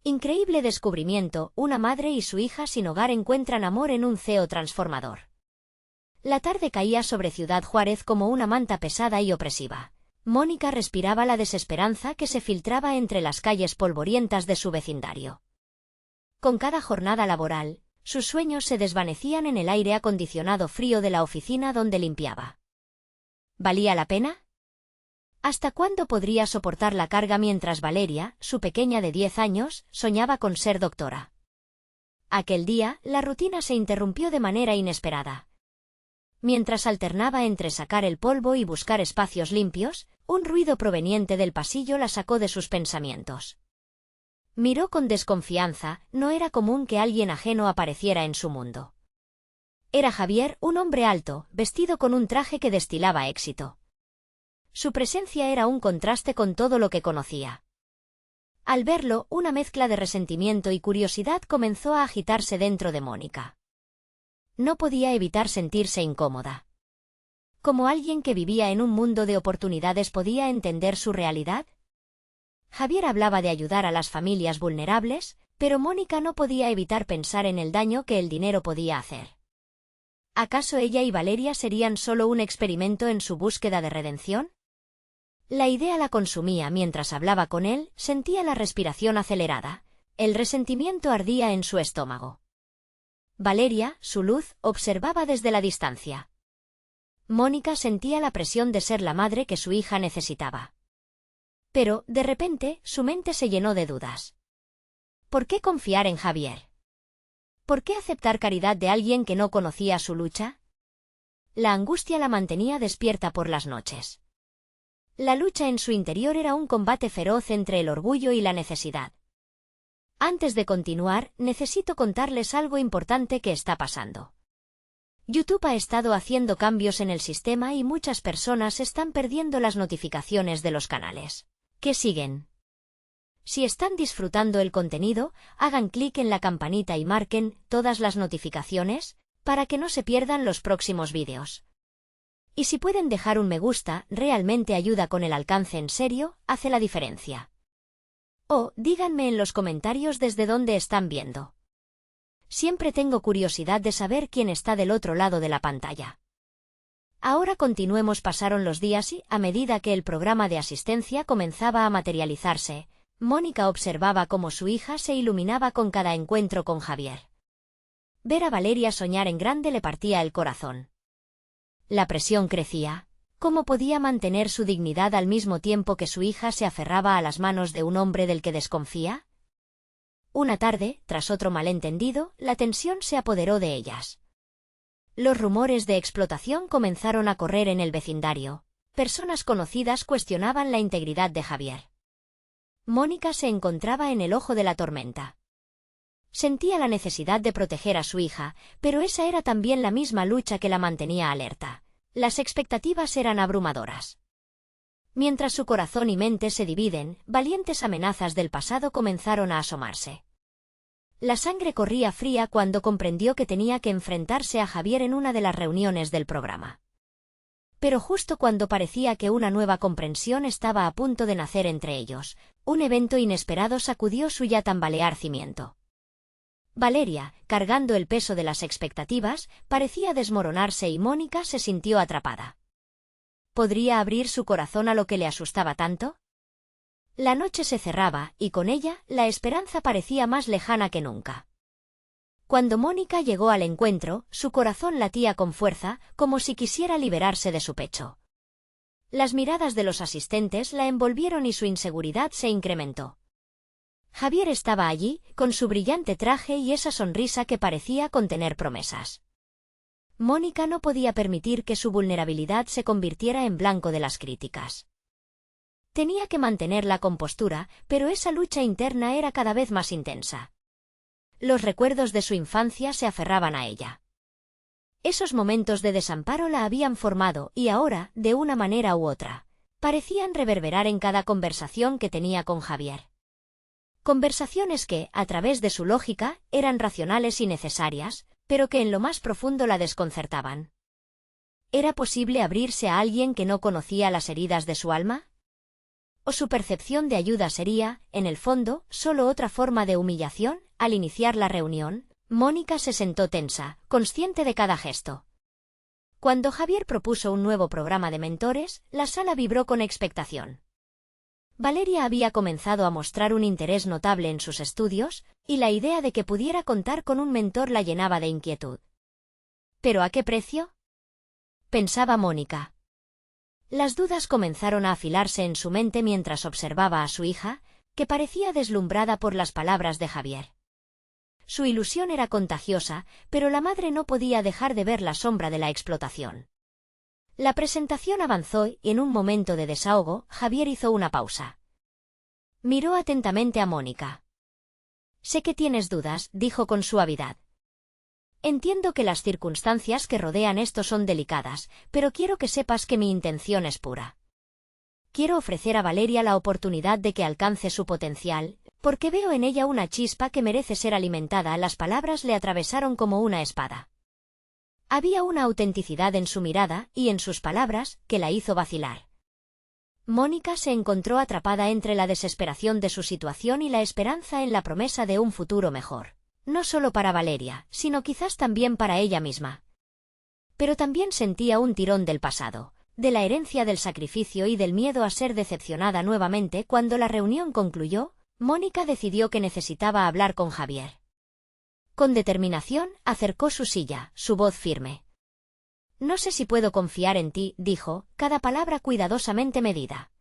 Increíble descubrimiento, una madre y su hija sin hogar encuentran amor en un CEO transformador. La tarde caía sobre Ciudad Juárez como una manta pesada y opresiva. Mónica respiraba la desesperanza que se filtraba entre las calles polvorientas de su vecindario. Con cada jornada laboral, sus sueños se desvanecían en el aire acondicionado frío de la oficina donde limpiaba. ¿Valía la pena? ¿Hasta cuándo podría soportar la carga mientras Valeria, su pequeña de 10 años, soñaba con ser doctora? Aquel día, la rutina se interrumpió de manera inesperada. Mientras alternaba entre sacar el polvo y buscar espacios limpios, un ruido proveniente del pasillo la sacó de sus pensamientos. Miró con desconfianza, no era común que alguien ajeno apareciera en su mundo. Era Javier, un hombre alto, vestido con un traje que destilaba éxito. Su presencia era un contraste con todo lo que conocía. Al verlo, una mezcla de resentimiento y curiosidad comenzó a agitarse dentro de Mónica. No podía evitar sentirse incómoda. ¿Cómo alguien que vivía en un mundo de oportunidades podía entender su realidad? Javier hablaba de ayudar a las familias vulnerables, pero Mónica no podía evitar pensar en el daño que el dinero podía hacer. ¿Acaso ella y Valeria serían solo un experimento en su búsqueda de redención? La idea la consumía mientras hablaba con él, sentía la respiración acelerada, el resentimiento ardía en su estómago. Valeria, su luz, observaba desde la distancia. Mónica sentía la presión de ser la madre que su hija necesitaba. Pero, de repente, su mente se llenó de dudas. ¿Por qué confiar en Javier? ¿Por qué aceptar caridad de alguien que no conocía su lucha? La angustia la mantenía despierta por las noches. La lucha en su interior era un combate feroz entre el orgullo y la necesidad. Antes de continuar, necesito contarles algo importante que está pasando. YouTube ha estado haciendo cambios en el sistema y muchas personas están perdiendo las notificaciones de los canales que siguen. Si están disfrutando el contenido, hagan clic en la campanita y marquen todas las notificaciones para que no se pierdan los próximos vídeos. Y si pueden dejar un me gusta, realmente ayuda con el alcance, en serio, hace la diferencia. O, díganme en los comentarios desde dónde están viendo. Siempre tengo curiosidad de saber quién está del otro lado de la pantalla. Ahora continuemos. Pasaron los días y, a medida que el programa de asistencia comenzaba a materializarse, Mónica observaba cómo su hija se iluminaba con cada encuentro con Javier. Ver a Valeria soñar en grande le partía el corazón. La presión crecía. ¿Cómo podía mantener su dignidad al mismo tiempo que su hija se aferraba a las manos de un hombre del que desconfía? Una tarde, tras otro malentendido, la tensión se apoderó de ellas. Los rumores de explotación comenzaron a correr en el vecindario. Personas conocidas cuestionaban la integridad de Javier. Mónica se encontraba en el ojo de la tormenta. Sentía la necesidad de proteger a su hija, pero esa era también la misma lucha que la mantenía alerta. Las expectativas eran abrumadoras. Mientras su corazón y mente se dividen, valientes amenazas del pasado comenzaron a asomarse. La sangre corría fría cuando comprendió que tenía que enfrentarse a Javier en una de las reuniones del programa. Pero justo cuando parecía que una nueva comprensión estaba a punto de nacer entre ellos, un evento inesperado sacudió su ya tambalear cimiento. Valeria, cargando el peso de las expectativas, parecía desmoronarse y Mónica se sintió atrapada. ¿Podría abrir su corazón a lo que le asustaba tanto? La noche se cerraba, y con ella, la esperanza parecía más lejana que nunca. Cuando Mónica llegó al encuentro, su corazón latía con fuerza, como si quisiera liberarse de su pecho. Las miradas de los asistentes la envolvieron y su inseguridad se incrementó. Javier estaba allí, con su brillante traje y esa sonrisa que parecía contener promesas. Mónica no podía permitir que su vulnerabilidad se convirtiera en blanco de las críticas. Tenía que mantener la compostura, pero esa lucha interna era cada vez más intensa. Los recuerdos de su infancia se aferraban a ella. Esos momentos de desamparo la habían formado y ahora, de una manera u otra, parecían reverberar en cada conversación que tenía con Javier. Conversaciones que, a través de su lógica, eran racionales y necesarias, pero que en lo más profundo la desconcertaban. ¿Era posible abrirse a alguien que no conocía las heridas de su alma? ¿O su percepción de ayuda sería, en el fondo, solo otra forma de humillación? Al iniciar la reunión, Mónica se sentó tensa, consciente de cada gesto. Cuando Javier propuso un nuevo programa de mentores, la sala vibró con expectación. Valeria había comenzado a mostrar un interés notable en sus estudios, y la idea de que pudiera contar con un mentor la llenaba de inquietud. ¿Pero a qué precio?, pensaba Mónica. Las dudas comenzaron a afilarse en su mente mientras observaba a su hija, que parecía deslumbrada por las palabras de Javier. Su ilusión era contagiosa, pero la madre no podía dejar de ver la sombra de la explotación. La presentación avanzó y, en un momento de desahogo, Javier hizo una pausa. Miró atentamente a Mónica. «Sé que tienes dudas», dijo con suavidad. «Entiendo que las circunstancias que rodean esto son delicadas, pero quiero que sepas que mi intención es pura. Quiero ofrecer a Valeria la oportunidad de que alcance su potencial, porque veo en ella una chispa que merece ser alimentada». Las palabras le atravesaron como una espada. Había una autenticidad en su mirada y en sus palabras que la hizo vacilar. Mónica se encontró atrapada entre la desesperación de su situación y la esperanza en la promesa de un futuro mejor. No solo para Valeria, sino quizás también para ella misma. Pero también sentía un tirón del pasado, de la herencia del sacrificio y del miedo a ser decepcionada nuevamente. Cuando la reunión concluyó, Mónica decidió que necesitaba hablar con Javier. Con determinación, acercó su silla, su voz firme. «No sé si puedo confiar en ti», dijo, cada palabra cuidadosamente medida.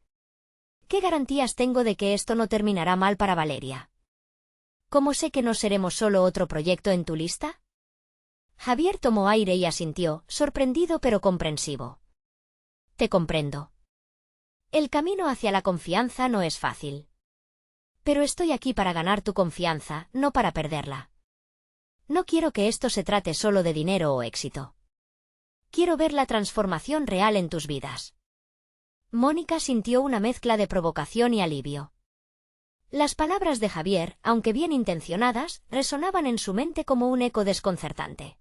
«¿Qué garantías tengo de que esto no terminará mal para Valeria? ¿Cómo sé que no seremos solo otro proyecto en tu lista?». Javier tomó aire y asintió, sorprendido pero comprensivo. «Te comprendo. El camino hacia la confianza no es fácil. Pero estoy aquí para ganar tu confianza, no para perderla. No quiero que esto se trate solo de dinero o éxito. Quiero ver la transformación real en tus vidas». Mónica sintió una mezcla de provocación y alivio. Las palabras de Javier, aunque bien intencionadas, resonaban en su mente como un eco desconcertante.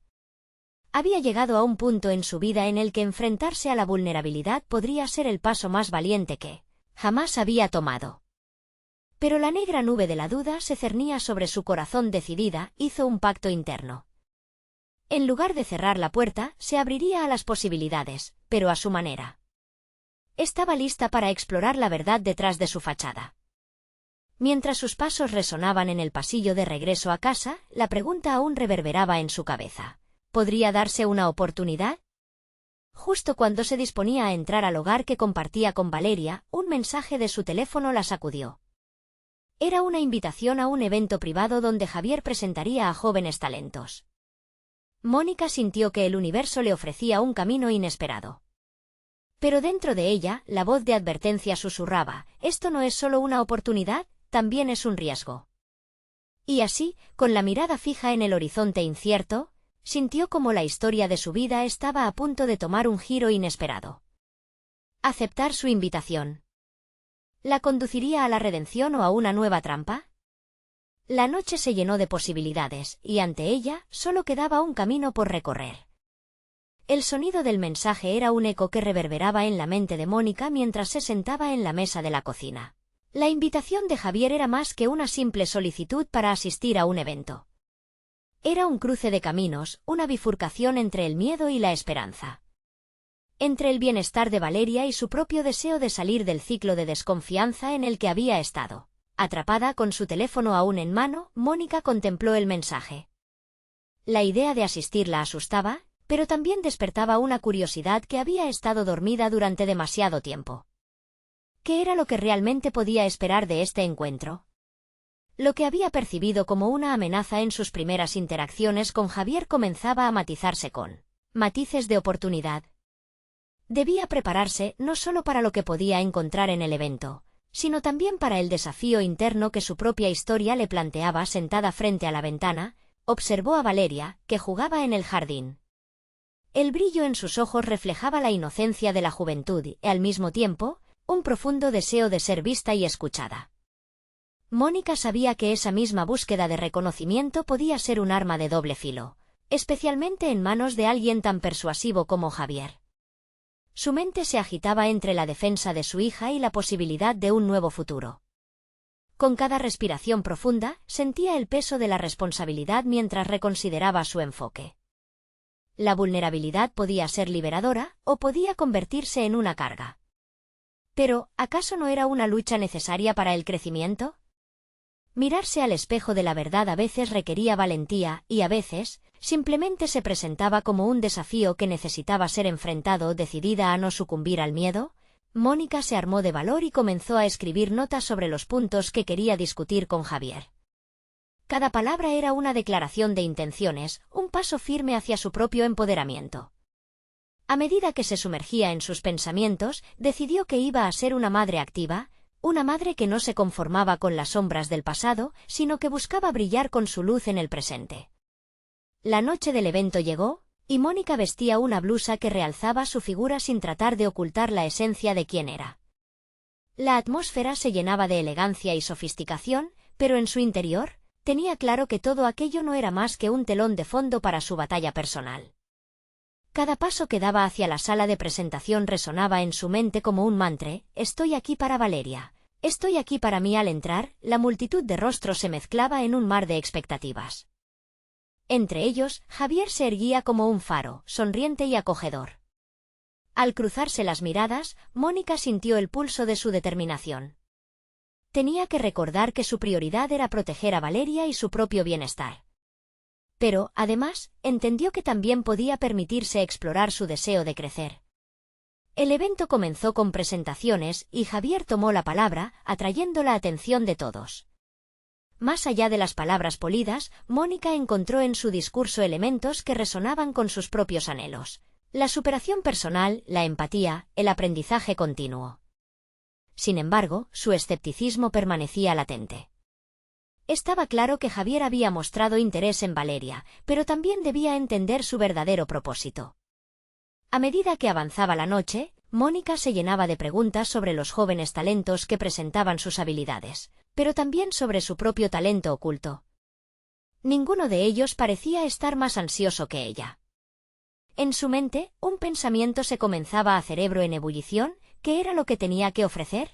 Había llegado a un punto en su vida en el que enfrentarse a la vulnerabilidad podría ser el paso más valiente que jamás había tomado. Pero la negra nube de la duda se cernía sobre su corazón. Decidida, hizo un pacto interno. En lugar de cerrar la puerta, se abriría a las posibilidades, pero a su manera. Estaba lista para explorar la verdad detrás de su fachada. Mientras sus pasos resonaban en el pasillo de regreso a casa, la pregunta aún reverberaba en su cabeza. ¿Podría darse una oportunidad? Justo cuando se disponía a entrar al hogar que compartía con Valeria, un mensaje de su teléfono la sacudió. Era una invitación a un evento privado donde Javier presentaría a jóvenes talentos. Mónica sintió que el universo le ofrecía un camino inesperado. Pero dentro de ella, la voz de advertencia susurraba: «Esto no es solo una oportunidad, también es un riesgo». Y así, con la mirada fija en el horizonte incierto, sintió como la historia de su vida estaba a punto de tomar un giro inesperado. Aceptar su invitación. ¿La conduciría a la redención o a una nueva trampa? La noche se llenó de posibilidades, y ante ella solo quedaba un camino por recorrer. El sonido del mensaje era un eco que reverberaba en la mente de Mónica mientras se sentaba en la mesa de la cocina. La invitación de Javier era más que una simple solicitud para asistir a un evento. Era un cruce de caminos, una bifurcación entre el miedo y la esperanza. Entre el bienestar de Valeria y su propio deseo de salir del ciclo de desconfianza en el que había estado. Atrapada con su teléfono aún en mano, Mónica contempló el mensaje. La idea de asistir la asustaba, pero también despertaba una curiosidad que había estado dormida durante demasiado tiempo. ¿Qué era lo que realmente podía esperar de este encuentro? Lo que había percibido como una amenaza en sus primeras interacciones con Javier comenzaba a matizarse con matices de oportunidad. Debía prepararse no solo para lo que podía encontrar en el evento, sino también para el desafío interno que su propia historia le planteaba. Sentada frente a la ventana, observó a Valeria, que jugaba en el jardín. El brillo en sus ojos reflejaba la inocencia de la juventud y, al mismo tiempo, un profundo deseo de ser vista y escuchada. Mónica sabía que esa misma búsqueda de reconocimiento podía ser un arma de doble filo, especialmente en manos de alguien tan persuasivo como Javier. Su mente se agitaba entre la defensa de su hija y la posibilidad de un nuevo futuro. Con cada respiración profunda, sentía el peso de la responsabilidad mientras reconsideraba su enfoque. La vulnerabilidad podía ser liberadora o podía convertirse en una carga. Pero, ¿acaso no era una lucha necesaria para el crecimiento? Mirarse al espejo de la verdad a veces requería valentía y a veces, simplemente se presentaba como un desafío que necesitaba ser enfrentado. Decidida a no sucumbir al miedo, Mónica se armó de valor y comenzó a escribir notas sobre los puntos que quería discutir con Javier. Cada palabra era una declaración de intenciones, un paso firme hacia su propio empoderamiento. A medida que se sumergía en sus pensamientos, decidió que iba a ser una madre activa, una madre que no se conformaba con las sombras del pasado, sino que buscaba brillar con su luz en el presente. La noche del evento llegó, y Mónica vestía una blusa que realzaba su figura sin tratar de ocultar la esencia de quién era. La atmósfera se llenaba de elegancia y sofisticación, pero en su interior, tenía claro que todo aquello no era más que un telón de fondo para su batalla personal. Cada paso que daba hacia la sala de presentación resonaba en su mente como un mantra: estoy aquí para Valeria, estoy aquí para mí. Al entrar, la multitud de rostros se mezclaba en un mar de expectativas. Entre ellos, Javier se erguía como un faro, sonriente y acogedor. Al cruzarse las miradas, Mónica sintió el pulso de su determinación. Tenía que recordar que su prioridad era proteger a Valeria y su propio bienestar. Pero, además, entendió que también podía permitirse explorar su deseo de crecer. El evento comenzó con presentaciones y Javier tomó la palabra, atrayendo la atención de todos. Más allá de las palabras polidas, Mónica encontró en su discurso elementos que resonaban con sus propios anhelos: la superación personal, la empatía, el aprendizaje continuo. Sin embargo, su escepticismo permanecía latente. Estaba claro que Javier había mostrado interés en Valeria, pero también debía entender su verdadero propósito. A medida que avanzaba la noche, Mónica se llenaba de preguntas sobre los jóvenes talentos que presentaban sus habilidades, pero también sobre su propio talento oculto. Ninguno de ellos parecía estar más ansioso que ella. En su mente, un pensamiento se comenzaba a cerebro en ebullición: ¿qué era lo que tenía que ofrecer?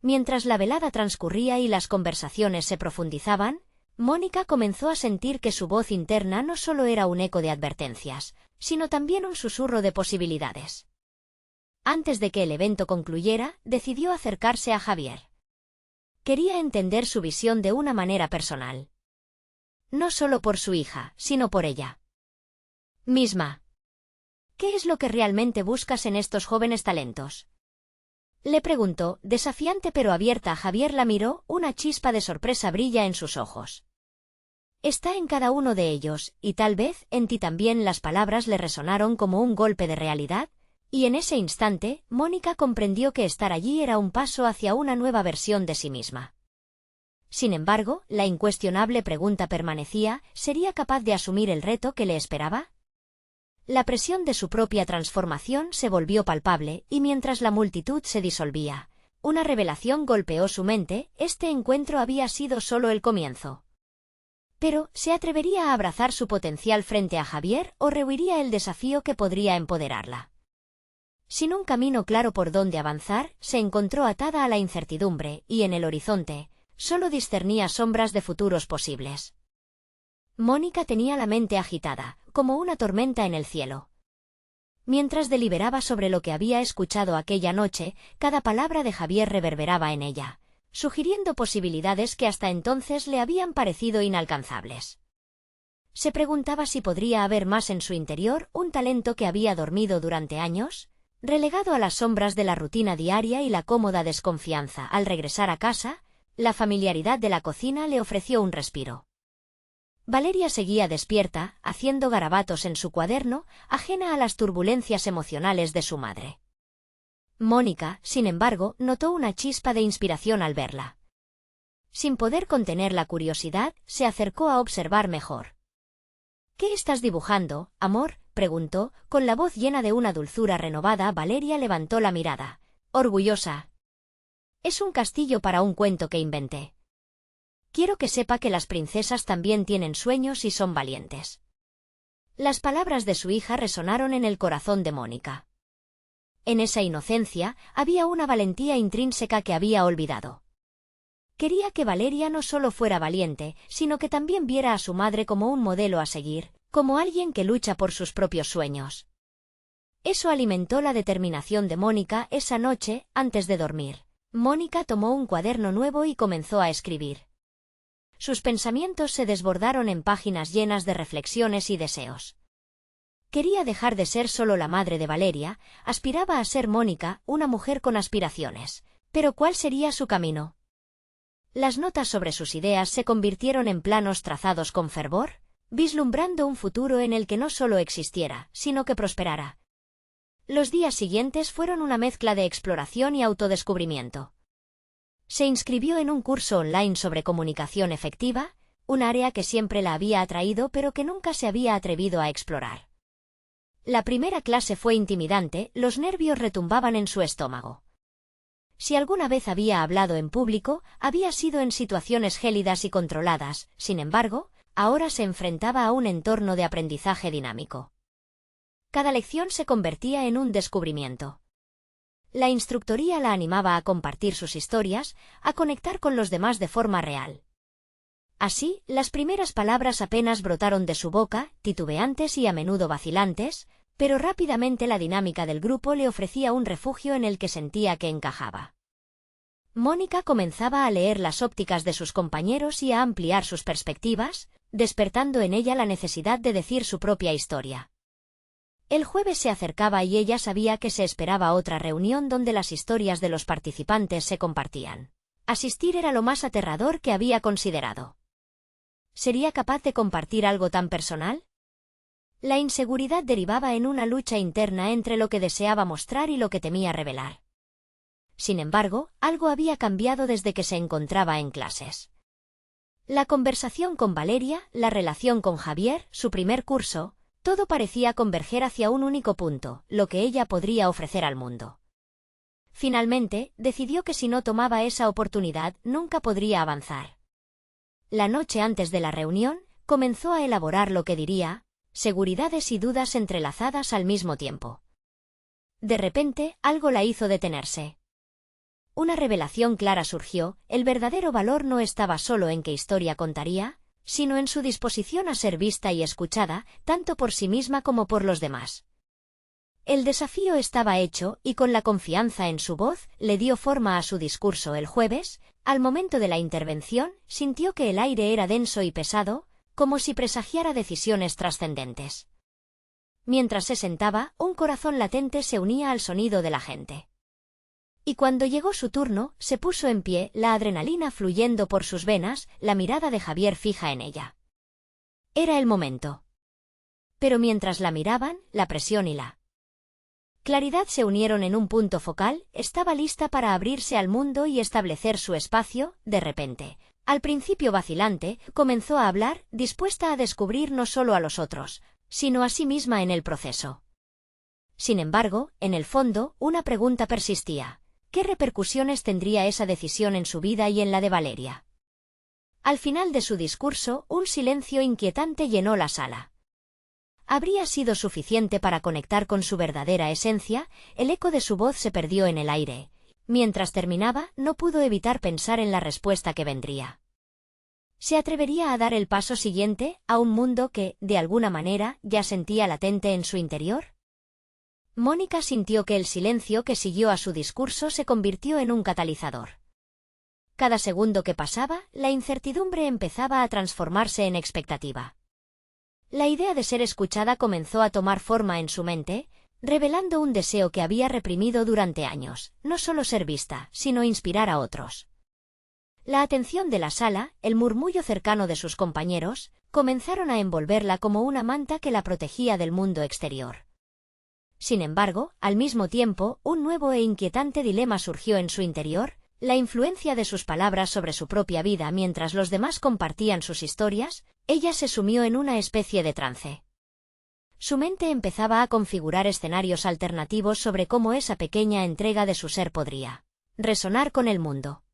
Mientras la velada transcurría y las conversaciones se profundizaban, Mónica comenzó a sentir que su voz interna no solo era un eco de advertencias, sino también un susurro de posibilidades. Antes de que el evento concluyera, decidió acercarse a Javier. Quería entender su visión de una manera personal. No solo por su hija, sino por ella misma. ¿Qué es lo que realmente buscas en estos jóvenes talentos?, le preguntó, desafiante pero abierta. Javier la miró, una chispa de sorpresa brilla en sus ojos. Está en cada uno de ellos, y tal vez en ti también. Las palabras le resonaron como un golpe de realidad, y en ese instante, Mónica comprendió que estar allí era un paso hacia una nueva versión de sí misma. Sin embargo, la incuestionable pregunta permanecía: ¿sería capaz de asumir el reto que le esperaba? La presión de su propia transformación se volvió palpable, y mientras la multitud se disolvía, una revelación golpeó su mente: este encuentro había sido solo el comienzo. Pero, ¿se atrevería a abrazar su potencial frente a Javier o rehuiría el desafío que podría empoderarla? Sin un camino claro por donde avanzar, se encontró atada a la incertidumbre, y en el horizonte, solo discernía sombras de futuros posibles. Mónica tenía la mente agitada, como una tormenta en el cielo. Mientras deliberaba sobre lo que había escuchado aquella noche, cada palabra de Javier reverberaba en ella, sugiriendo posibilidades que hasta entonces le habían parecido inalcanzables. Se preguntaba si podría haber más en su interior, un talento que había dormido durante años, relegado a las sombras de la rutina diaria y la cómoda desconfianza. Al regresar a casa, la familiaridad de la cocina le ofreció un respiro. Valeria seguía despierta, haciendo garabatos en su cuaderno, ajena a las turbulencias emocionales de su madre. Mónica, sin embargo, notó una chispa de inspiración al verla. Sin poder contener la curiosidad, se acercó a observar mejor. ¿Qué estás dibujando, amor?, preguntó, con la voz llena de una dulzura renovada. Valeria levantó la mirada, orgullosa. Es un castillo para un cuento que inventé. Quiero que sepa que las princesas también tienen sueños y son valientes. Las palabras de su hija resonaron en el corazón de Mónica. En esa inocencia había una valentía intrínseca que había olvidado. Quería que Valeria no solo fuera valiente, sino que también viera a su madre como un modelo a seguir, como alguien que lucha por sus propios sueños. Eso alimentó la determinación de Mónica esa noche, antes de dormir. Mónica tomó un cuaderno nuevo y comenzó a escribir. Sus pensamientos se desbordaron en páginas llenas de reflexiones y deseos. Quería dejar de ser solo la madre de Valeria, aspiraba a ser Mónica, una mujer con aspiraciones. Pero ¿cuál sería su camino? Las notas sobre sus ideas se convirtieron en planos trazados con fervor, vislumbrando un futuro en el que no solo existiera, sino que prosperara. Los días siguientes fueron una mezcla de exploración y autodescubrimiento. Se inscribió en un curso online sobre comunicación efectiva, un área que siempre la había atraído pero que nunca se había atrevido a explorar. La primera clase fue intimidante, los nervios retumbaban en su estómago. Si alguna vez había hablado en público, había sido en situaciones gélidas y controladas, sin embargo, ahora se enfrentaba a un entorno de aprendizaje dinámico. Cada lección se convertía en un descubrimiento. La instructoría la animaba a compartir sus historias, a conectar con los demás de forma real. Así, las primeras palabras apenas brotaron de su boca, titubeantes y a menudo vacilantes, pero rápidamente la dinámica del grupo le ofrecía un refugio en el que sentía que encajaba. Mónica comenzaba a leer las ópticas de sus compañeros y a ampliar sus perspectivas, despertando en ella la necesidad de decir su propia historia. El jueves se acercaba y ella sabía que se esperaba otra reunión donde las historias de los participantes se compartían. Asistir era lo más aterrador que había considerado. ¿Sería capaz de compartir algo tan personal? La inseguridad derivaba en una lucha interna entre lo que deseaba mostrar y lo que temía revelar. Sin embargo, algo había cambiado desde que se encontraba en clases. La conversación con Valeria, la relación con Javier, su primer curso, todo parecía converger hacia un único punto, lo que ella podría ofrecer al mundo. Finalmente, decidió que si no tomaba esa oportunidad, nunca podría avanzar. La noche antes de la reunión, comenzó a elaborar lo que diría, seguridades y dudas entrelazadas al mismo tiempo. De repente, algo la hizo detenerse. Una revelación clara surgió, el verdadero valor no estaba solo en qué historia contaría, sino en su disposición a ser vista y escuchada, tanto por sí misma como por los demás. El desafío estaba hecho, y con la confianza en su voz, le dio forma a su discurso el jueves. Al momento de la intervención, sintió que el aire era denso y pesado, como si presagiara decisiones trascendentes. Mientras se sentaba, un corazón latente se unía al sonido de la gente. Y cuando llegó su turno, se puso en pie, la adrenalina fluyendo por sus venas, la mirada de Javier fija en ella. Era el momento. Pero mientras la miraban, la presión y la claridad se unieron en un punto focal, estaba lista para abrirse al mundo y establecer su espacio. De repente, al principio vacilante, comenzó a hablar, dispuesta a descubrir no solo a los otros, sino a sí misma en el proceso. Sin embargo, en el fondo, una pregunta persistía. ¿Qué repercusiones tendría esa decisión en su vida y en la de Valeria? Al final de su discurso, un silencio inquietante llenó la sala. ¿Habría sido suficiente para conectar con su verdadera esencia? El eco de su voz se perdió en el aire. Mientras terminaba, no pudo evitar pensar en la respuesta que vendría. ¿Se atrevería a dar el paso siguiente, a un mundo que, de alguna manera, ya sentía latente en su interior? Mónica sintió que el silencio que siguió a su discurso se convirtió en un catalizador. Cada segundo que pasaba, la incertidumbre empezaba a transformarse en expectativa. La idea de ser escuchada comenzó a tomar forma en su mente, revelando un deseo que había reprimido durante años, no solo ser vista, sino inspirar a otros. La atención de la sala, el murmullo cercano de sus compañeros, comenzaron a envolverla como una manta que la protegía del mundo exterior. Sin embargo, al mismo tiempo, un nuevo e inquietante dilema surgió en su interior, la influencia de sus palabras sobre su propia vida mientras los demás compartían sus historias. Ella se sumió en una especie de trance. Su mente empezaba a configurar escenarios alternativos sobre cómo esa pequeña entrega de su ser podría resonar con el mundo.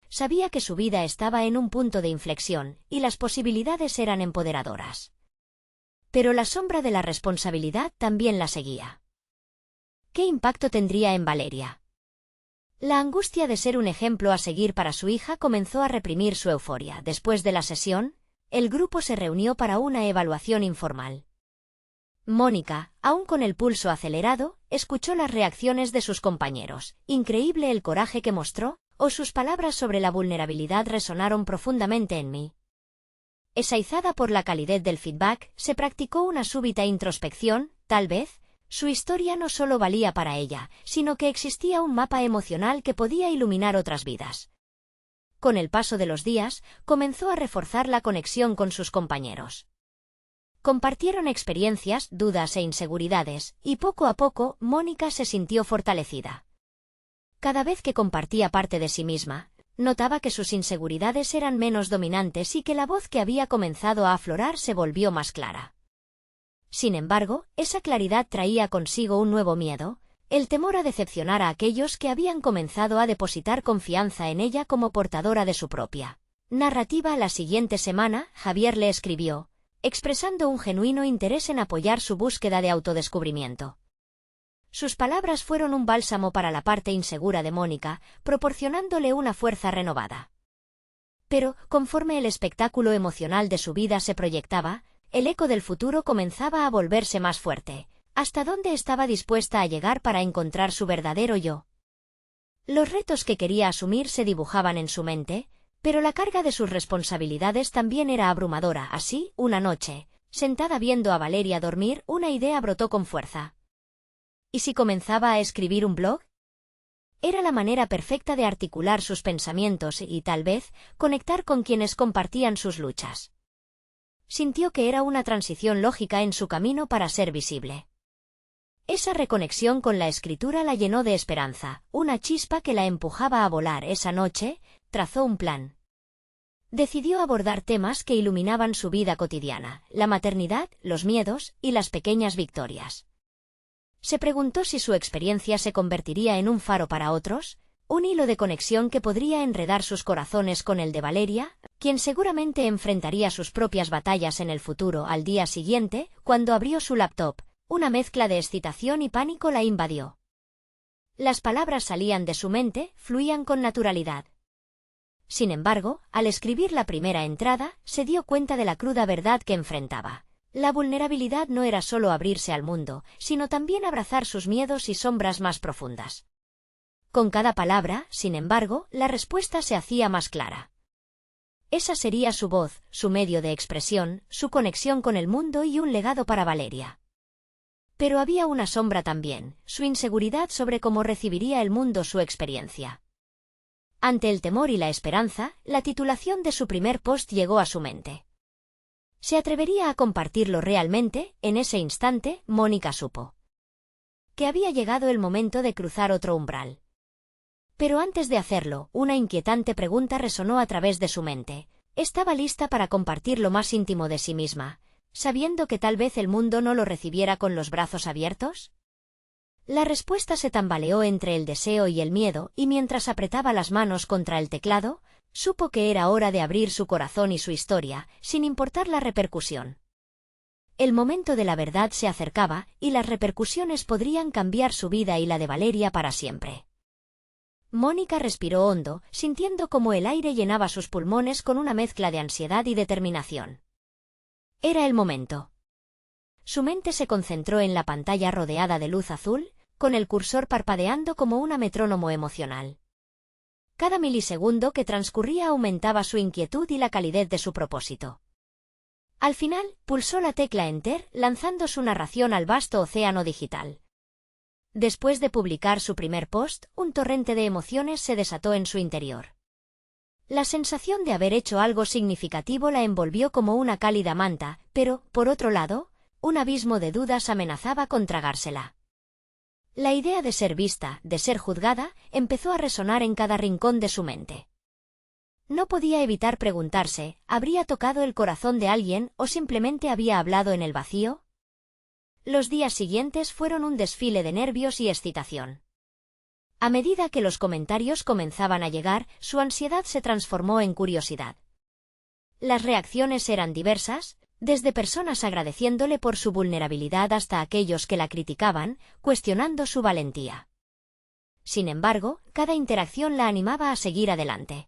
Sabía que su vida estaba en un punto de inflexión, y las posibilidades eran empoderadoras. Pero la sombra de la responsabilidad también la seguía. ¿Qué impacto tendría en Valeria? La angustia de ser un ejemplo a seguir para su hija comenzó a reprimir su euforia. Después de la sesión, el grupo se reunió para una evaluación informal. Mónica, aún con el pulso acelerado, escuchó las reacciones de sus compañeros. Increíble el coraje que mostró, o sus palabras sobre la vulnerabilidad resonaron profundamente en mí. Exaizada por la calidez del feedback, se practicó una súbita introspección. Tal vez, su historia no solo valía para ella, sino que existía un mapa emocional que podía iluminar otras vidas. Con el paso de los días, comenzó a reforzar la conexión con sus compañeros. Compartieron experiencias, dudas e inseguridades, y poco a poco, Mónica se sintió fortalecida. Cada vez que compartía parte de sí misma, notaba que sus inseguridades eran menos dominantes y que la voz que había comenzado a aflorar se volvió más clara. Sin embargo, esa claridad traía consigo un nuevo miedo, el temor a decepcionar a aquellos que habían comenzado a depositar confianza en ella como portadora de su propia narrativa. La siguiente semana, Javier le escribió, expresando un genuino interés en apoyar su búsqueda de autodescubrimiento. Sus palabras fueron un bálsamo para la parte insegura de Mónica, proporcionándole una fuerza renovada. Pero, conforme el espectáculo emocional de su vida se proyectaba, el eco del futuro comenzaba a volverse más fuerte. ¿Hasta dónde estaba dispuesta a llegar para encontrar su verdadero yo? Los retos que quería asumir se dibujaban en su mente, pero la carga de sus responsabilidades también era abrumadora. Así, una noche, sentada viendo a Valeria dormir, una idea brotó con fuerza. ¿Y si comenzaba a escribir un blog? Era la manera perfecta de articular sus pensamientos y, tal vez, conectar con quienes compartían sus luchas. Sintió que era una transición lógica en su camino para ser visible. Esa reconexión con la escritura la llenó de esperanza, una chispa que la empujaba a volar. Esa noche, trazó un plan. Decidió abordar temas que iluminaban su vida cotidiana, la maternidad, los miedos y las pequeñas victorias. Se preguntó si su experiencia se convertiría en un faro para otros, un hilo de conexión que podría enredar sus corazones con el de Valeria, quien seguramente enfrentaría sus propias batallas en el futuro. Al día siguiente, cuando abrió su laptop, una mezcla de excitación y pánico la invadió. Las palabras salían de su mente, fluían con naturalidad. Sin embargo, al escribir la primera entrada, se dio cuenta de la cruda verdad que enfrentaba. La vulnerabilidad no era solo abrirse al mundo, sino también abrazar sus miedos y sombras más profundas. Con cada palabra, sin embargo, la respuesta se hacía más clara. Esa sería su voz, su medio de expresión, su conexión con el mundo y un legado para Valeria. Pero había una sombra también, su inseguridad sobre cómo recibiría el mundo su experiencia. Ante el temor y la esperanza, la titulación de su primer post llegó a su mente. ¿Se atrevería a compartirlo realmente? En ese instante, Mónica supo que había llegado el momento de cruzar otro umbral. Pero antes de hacerlo, una inquietante pregunta resonó a través de su mente. ¿Estaba lista para compartir lo más íntimo de sí misma, sabiendo que tal vez el mundo no lo recibiera con los brazos abiertos? La respuesta se tambaleó entre el deseo y el miedo, y mientras apretaba las manos contra el teclado, supo que era hora de abrir su corazón y su historia, sin importar la repercusión. El momento de la verdad se acercaba, y las repercusiones podrían cambiar su vida y la de Valeria para siempre. Mónica respiró hondo, sintiendo cómo el aire llenaba sus pulmones con una mezcla de ansiedad y determinación. Era el momento. Su mente se concentró en la pantalla rodeada de luz azul, con el cursor parpadeando como un metrónomo emocional. Cada milisegundo que transcurría aumentaba su inquietud y la calidez de su propósito. Al final, pulsó la tecla Enter, lanzando su narración al vasto océano digital. Después de publicar su primer post, un torrente de emociones se desató en su interior. La sensación de haber hecho algo significativo la envolvió como una cálida manta, pero, por otro lado, un abismo de dudas amenazaba con tragársela. La idea de ser vista, de ser juzgada, empezó a resonar en cada rincón de su mente. No podía evitar preguntarse, ¿habría tocado el corazón de alguien o simplemente había hablado en el vacío? Los días siguientes fueron un desfile de nervios y excitación. A medida que los comentarios comenzaban a llegar, su ansiedad se transformó en curiosidad. Las reacciones eran diversas, Desde personas agradeciéndole por su vulnerabilidad hasta aquellos que la criticaban, cuestionando su valentía. Sin embargo, cada interacción la animaba a seguir adelante.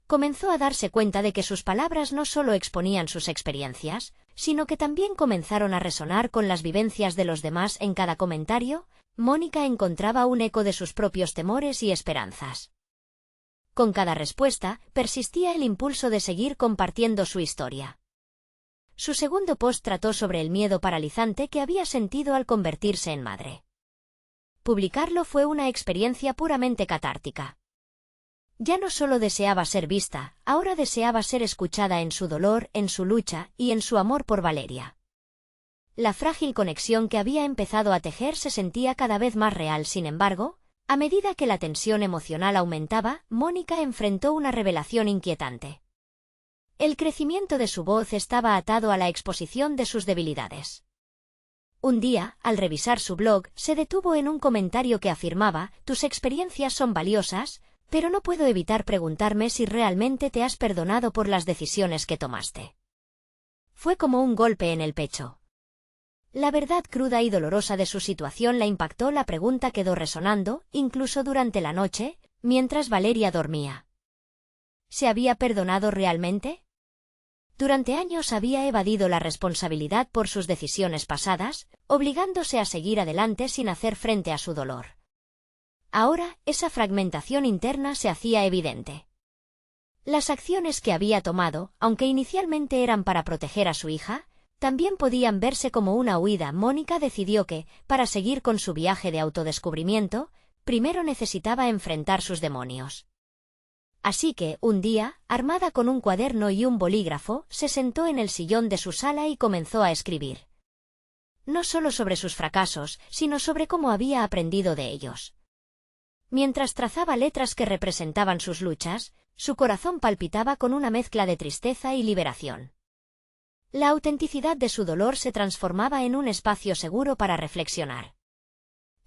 Comenzó a darse cuenta de que sus palabras no solo exponían sus experiencias, sino que también comenzaron a resonar con las vivencias de los demás. En cada comentario, Mónica encontraba un eco de sus propios temores y esperanzas. Con cada respuesta, persistía el impulso de seguir compartiendo su historia. Su segundo post trató sobre el miedo paralizante que había sentido al convertirse en madre. Publicarlo fue una experiencia puramente catártica. Ya no solo deseaba ser vista, ahora deseaba ser escuchada en su dolor, en su lucha y en su amor por Valeria. La frágil conexión que había empezado a tejer se sentía cada vez más real. Sin embargo, a medida que la tensión emocional aumentaba, Mónica enfrentó una revelación inquietante. El crecimiento de su voz estaba atado a la exposición de sus debilidades. Un día, al revisar su blog, se detuvo en un comentario que afirmaba: «Tus experiencias son valiosas, pero no puedo evitar preguntarme si realmente te has perdonado por las decisiones que tomaste». Fue como un golpe en el pecho. La verdad cruda y dolorosa de su situación la impactó. La pregunta quedó resonando, incluso durante la noche, mientras Valeria dormía. ¿Se había perdonado realmente? Durante años había evadido la responsabilidad por sus decisiones pasadas, obligándose a seguir adelante sin hacer frente a su dolor. Ahora, esa fragmentación interna se hacía evidente. Las acciones que había tomado, aunque inicialmente eran para proteger a su hija, también podían verse como una huida. Mónica decidió que, para seguir con su viaje de autodescubrimiento, primero necesitaba enfrentar sus demonios. Así que, un día, armada con un cuaderno y un bolígrafo, se sentó en el sillón de su sala y comenzó a escribir. No solo sobre sus fracasos, sino sobre cómo había aprendido de ellos. Mientras trazaba letras que representaban sus luchas, su corazón palpitaba con una mezcla de tristeza y liberación. La autenticidad de su dolor se transformaba en un espacio seguro para reflexionar.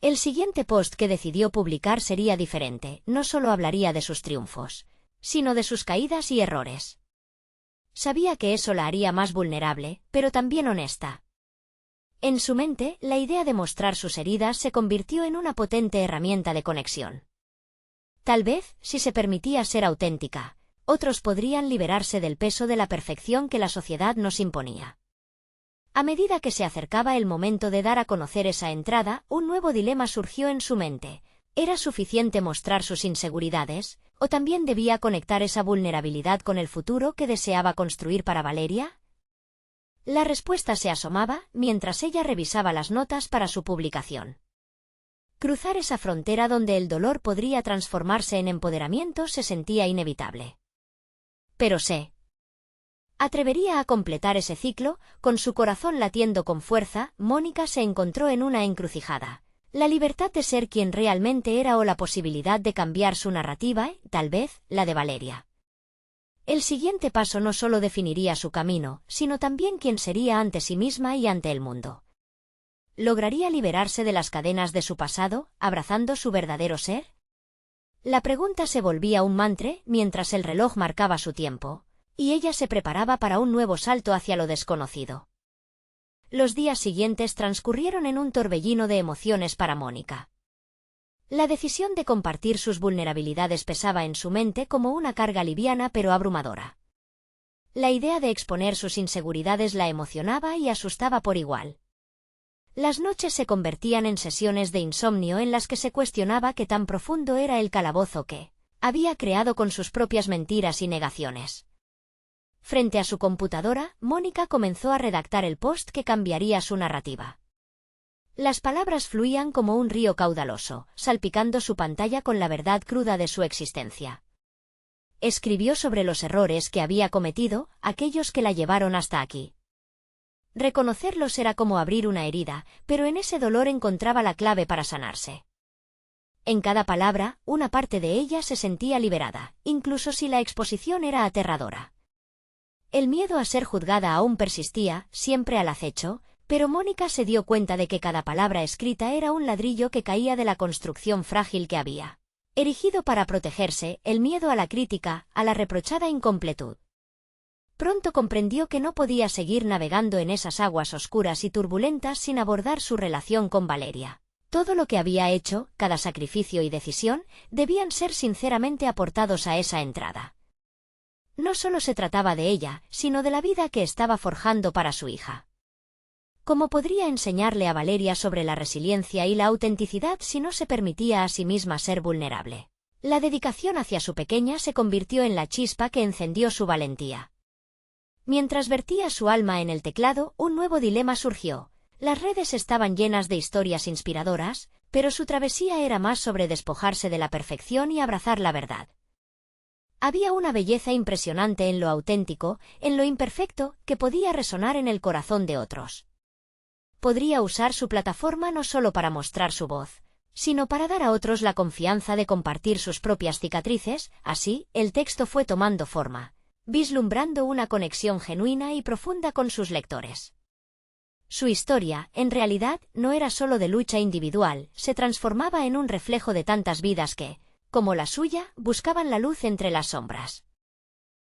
El siguiente post que decidió publicar sería diferente. No solo hablaría de sus triunfos, sino de sus caídas y errores. Sabía que eso la haría más vulnerable, pero también honesta. En su mente, la idea de mostrar sus heridas se convirtió en una potente herramienta de conexión. Tal vez, si se permitía ser auténtica, otros podrían liberarse del peso de la perfección que la sociedad nos imponía. A medida que se acercaba el momento de dar a conocer esa entrada, un nuevo dilema surgió en su mente. ¿Era suficiente mostrar sus inseguridades, o también debía conectar esa vulnerabilidad con el futuro que deseaba construir para Valeria? La respuesta se asomaba mientras ella revisaba las notas para su publicación. Cruzar esa frontera donde el dolor podría transformarse en empoderamiento se sentía inevitable. Pero ¿se atrevería a completar ese ciclo? Con su corazón latiendo con fuerza, Mónica se encontró en una encrucijada. La libertad de ser quien realmente era o la posibilidad de cambiar su narrativa, tal vez, la de Valeria. El siguiente paso no solo definiría su camino, sino también quién sería ante sí misma y ante el mundo. ¿Lograría liberarse de las cadenas de su pasado, abrazando su verdadero ser? La pregunta se volvía un mantra mientras el reloj marcaba su tiempo, y ella se preparaba para un nuevo salto hacia lo desconocido. Los días siguientes transcurrieron en un torbellino de emociones para Mónica. La decisión de compartir sus vulnerabilidades pesaba en su mente como una carga liviana pero abrumadora. La idea de exponer sus inseguridades la emocionaba y asustaba por igual. Las noches se convertían en sesiones de insomnio en las que se cuestionaba qué tan profundo era el calabozo que había creado con sus propias mentiras y negaciones. Frente a su computadora, Mónica comenzó a redactar el post que cambiaría su narrativa. Las palabras fluían como un río caudaloso, salpicando su pantalla con la verdad cruda de su existencia. Escribió sobre los errores que había cometido, aquellos que la llevaron hasta aquí. Reconocerlos era como abrir una herida, pero en ese dolor encontraba la clave para sanarse. En cada palabra, una parte de ella se sentía liberada, incluso si la exposición era aterradora. El miedo a ser juzgada aún persistía, siempre al acecho, pero Mónica se dio cuenta de que cada palabra escrita era un ladrillo que caía de la construcción frágil que había erigido para protegerse. El miedo a la crítica, a la reprochada incompletud. Pronto comprendió que no podía seguir navegando en esas aguas oscuras y turbulentas sin abordar su relación con Valeria. Todo lo que había hecho, cada sacrificio y decisión, debían ser sinceramente aportados a esa entrada. No solo se trataba de ella, sino de la vida que estaba forjando para su hija. ¿Cómo podría enseñarle a Valeria sobre la resiliencia y la autenticidad si no se permitía a sí misma ser vulnerable? La dedicación hacia su pequeña se convirtió en la chispa que encendió su valentía. Mientras vertía su alma en el teclado, un nuevo dilema surgió. Las redes estaban llenas de historias inspiradoras, pero su travesía era más sobre despojarse de la perfección y abrazar la verdad. Había una belleza impresionante en lo auténtico, en lo imperfecto, que podía resonar en el corazón de otros. Podría usar su plataforma no solo para mostrar su voz, sino para dar a otros la confianza de compartir sus propias cicatrices. Así, el texto fue tomando forma, vislumbrando una conexión genuina y profunda con sus lectores. Su historia, en realidad, no era solo de lucha individual, se transformaba en un reflejo de tantas vidas que, como la suya, buscaban la luz entre las sombras.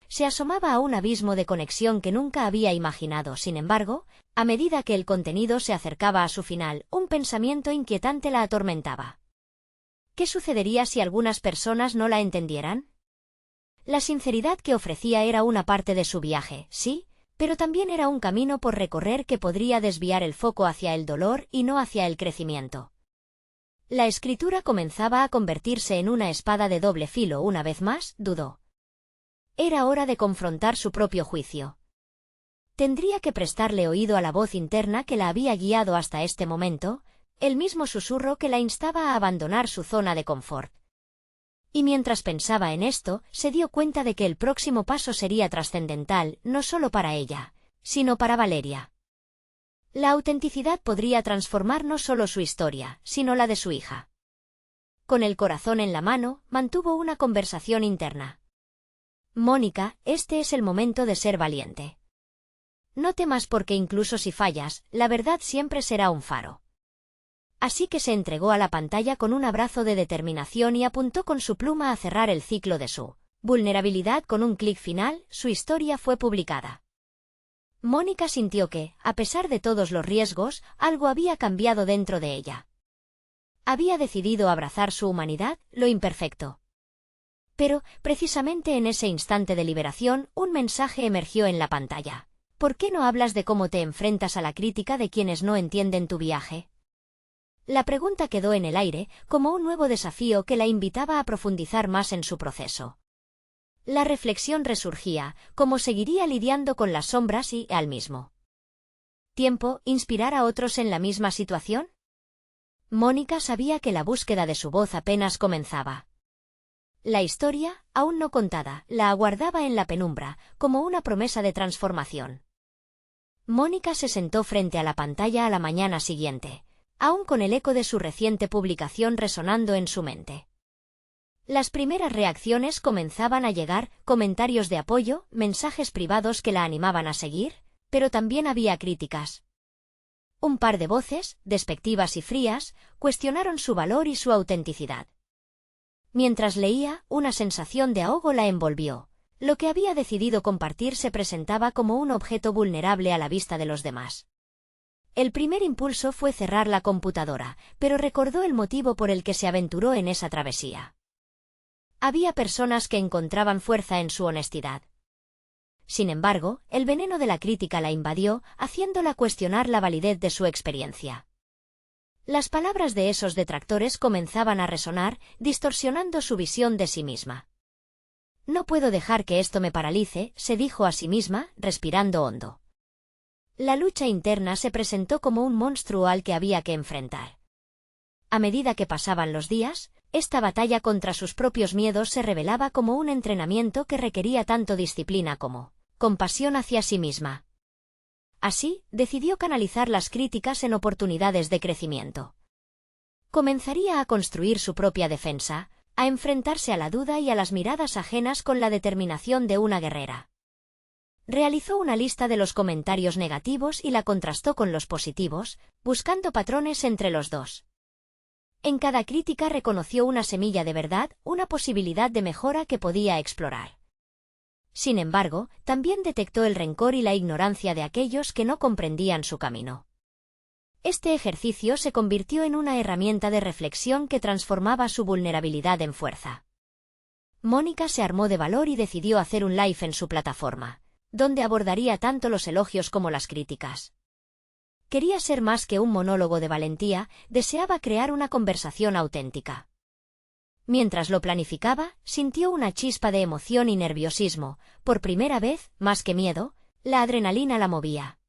Se asomaba a un abismo de conexión que nunca había imaginado. Sin embargo, a medida que el contenido se acercaba a su final, un pensamiento inquietante la atormentaba. ¿Qué sucedería si algunas personas no la entendieran? La sinceridad que ofrecía era una parte de su viaje, sí, pero también era un camino por recorrer que podría desviar el foco hacia el dolor y no hacia el crecimiento. La escritura comenzaba a convertirse en una espada de doble filo. Una vez más, dudó. Era hora de confrontar su propio juicio. Tendría que prestarle oído a la voz interna que la había guiado hasta este momento, el mismo susurro que la instaba a abandonar su zona de confort. Y mientras pensaba en esto, se dio cuenta de que el próximo paso sería trascendental, no solo para ella, sino para Valeria. La autenticidad podría transformar no solo su historia, sino la de su hija. Con el corazón en la mano, mantuvo una conversación interna. Mónica, este es el momento de ser valiente. No temas porque incluso si fallas, la verdad siempre será un faro. Así que se entregó a la pantalla con un abrazo de determinación y apuntó con su pluma a cerrar el ciclo de su vulnerabilidad. Con un clic final, su historia fue publicada. Mónica sintió que, a pesar de todos los riesgos, algo había cambiado dentro de ella. Había decidido abrazar su humanidad, lo imperfecto. Pero, precisamente en ese instante de liberación, un mensaje emergió en la pantalla. ¿Por qué no hablas de cómo te enfrentas a la crítica de quienes no entienden tu viaje? La pregunta quedó en el aire, como un nuevo desafío que la invitaba a profundizar más en su proceso. La reflexión resurgía, cómo seguiría lidiando con las sombras y, al mismo tiempo, inspirar a otros en la misma situación. Mónica sabía que la búsqueda de su voz apenas comenzaba. La historia, aún no contada, la aguardaba en la penumbra, como una promesa de transformación. Mónica se sentó frente a la pantalla a la mañana siguiente, aún con el eco de su reciente publicación resonando en su mente. Las primeras reacciones comenzaban a llegar, comentarios de apoyo, mensajes privados que la animaban a seguir, pero también había críticas. Un par de voces, despectivas y frías, cuestionaron su valor y su autenticidad. Mientras leía, una sensación de ahogo la envolvió. Lo que había decidido compartir se presentaba como un objeto vulnerable a la vista de los demás. El primer impulso fue cerrar la computadora, pero recordó el motivo por el que se aventuró en esa travesía. Había personas que encontraban fuerza en su honestidad. Sin embargo, el veneno de la crítica la invadió, haciéndola cuestionar la validez de su experiencia. Las palabras de esos detractores comenzaban a resonar, distorsionando su visión de sí misma. No puedo dejar que esto me paralice, se dijo a sí misma, respirando hondo. La lucha interna se presentó como un monstruo al que había que enfrentar. A medida que pasaban los días, esta batalla contra sus propios miedos se revelaba como un entrenamiento que requería tanto disciplina como compasión hacia sí misma. Así, decidió canalizar las críticas en oportunidades de crecimiento. Comenzaría a construir su propia defensa, a enfrentarse a la duda y a las miradas ajenas con la determinación de una guerrera. Realizó una lista de los comentarios negativos y la contrastó con los positivos, buscando patrones entre los dos. En cada crítica reconoció una semilla de verdad, una posibilidad de mejora que podía explorar. Sin embargo, también detectó el rencor y la ignorancia de aquellos que no comprendían su camino. Este ejercicio se convirtió en una herramienta de reflexión que transformaba su vulnerabilidad en fuerza. Mónica se armó de valor y decidió hacer un live en su plataforma, donde abordaría tanto los elogios como las críticas. Quería ser más que un monólogo de valentía, deseaba crear una conversación auténtica. Mientras lo planificaba, sintió una chispa de emoción y nerviosismo. Por primera vez, más que miedo, la adrenalina la movía.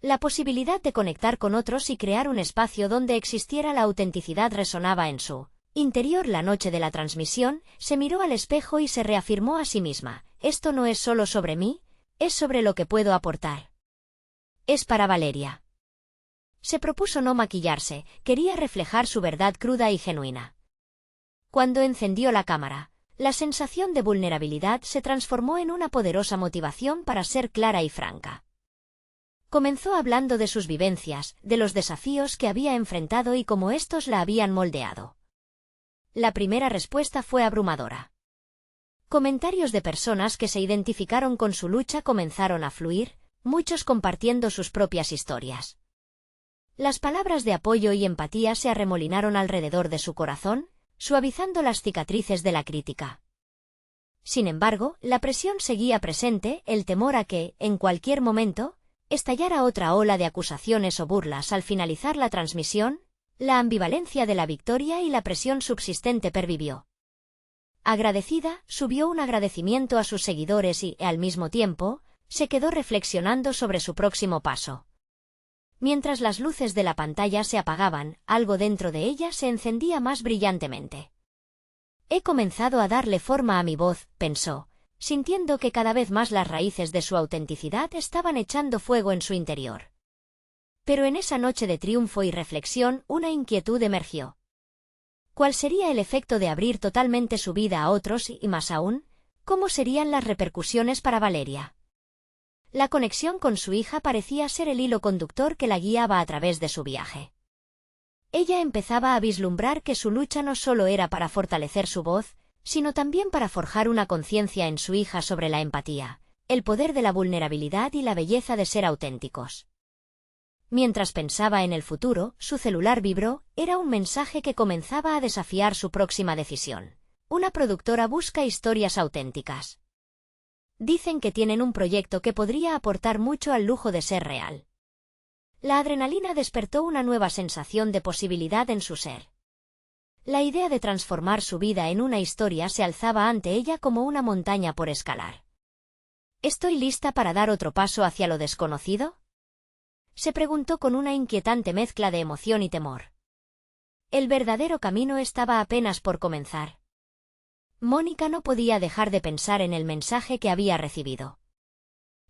La posibilidad de conectar con otros y crear un espacio donde existiera la autenticidad resonaba en su interior. La noche de la transmisión, se miró al espejo y se reafirmó a sí misma: esto no es solo sobre mí, es sobre lo que puedo aportar. Es para Valeria. Se propuso no maquillarse, quería reflejar su verdad cruda y genuina. Cuando encendió la cámara, la sensación de vulnerabilidad se transformó en una poderosa motivación para ser clara y franca. Comenzó hablando de sus vivencias, de los desafíos que había enfrentado y cómo estos la habían moldeado. La primera respuesta fue abrumadora. Comentarios de personas que se identificaron con su lucha comenzaron a fluir, muchos compartiendo sus propias historias. Las palabras de apoyo y empatía se arremolinaron alrededor de su corazón, suavizando las cicatrices de la crítica. Sin embargo, la presión seguía presente, el temor a que, en cualquier momento, estallara otra ola de acusaciones o burlas. Al finalizar la transmisión, la ambivalencia de la victoria y la presión subsistente pervivió. Agradecida, subió un agradecimiento a sus seguidores y, al mismo tiempo, se quedó reflexionando sobre su próximo paso. Mientras las luces de la pantalla se apagaban, algo dentro de ella se encendía más brillantemente. He comenzado a darle forma a mi voz, pensó, sintiendo que cada vez más las raíces de su autenticidad estaban echando fuego en su interior. Pero en esa noche de triunfo y reflexión, una inquietud emergió. ¿Cuál sería el efecto de abrir totalmente su vida a otros y, más aún, cómo serían las repercusiones para Valeria? La conexión con su hija parecía ser el hilo conductor que la guiaba a través de su viaje. Ella empezaba a vislumbrar que su lucha no solo era para fortalecer su voz, sino también para forjar una conciencia en su hija sobre la empatía, el poder de la vulnerabilidad y la belleza de ser auténticos. Mientras pensaba en el futuro, su celular vibró, era un mensaje que comenzaba a desafiar su próxima decisión. Una productora busca historias auténticas. Dicen que tienen un proyecto que podría aportar mucho al lujo de ser real. La adrenalina despertó una nueva sensación de posibilidad en su ser. La idea de transformar su vida en una historia se alzaba ante ella como una montaña por escalar. ¿Estoy lista para dar otro paso hacia lo desconocido?, se preguntó con una inquietante mezcla de emoción y temor. El verdadero camino estaba apenas por comenzar. Mónica no podía dejar de pensar en el mensaje que había recibido.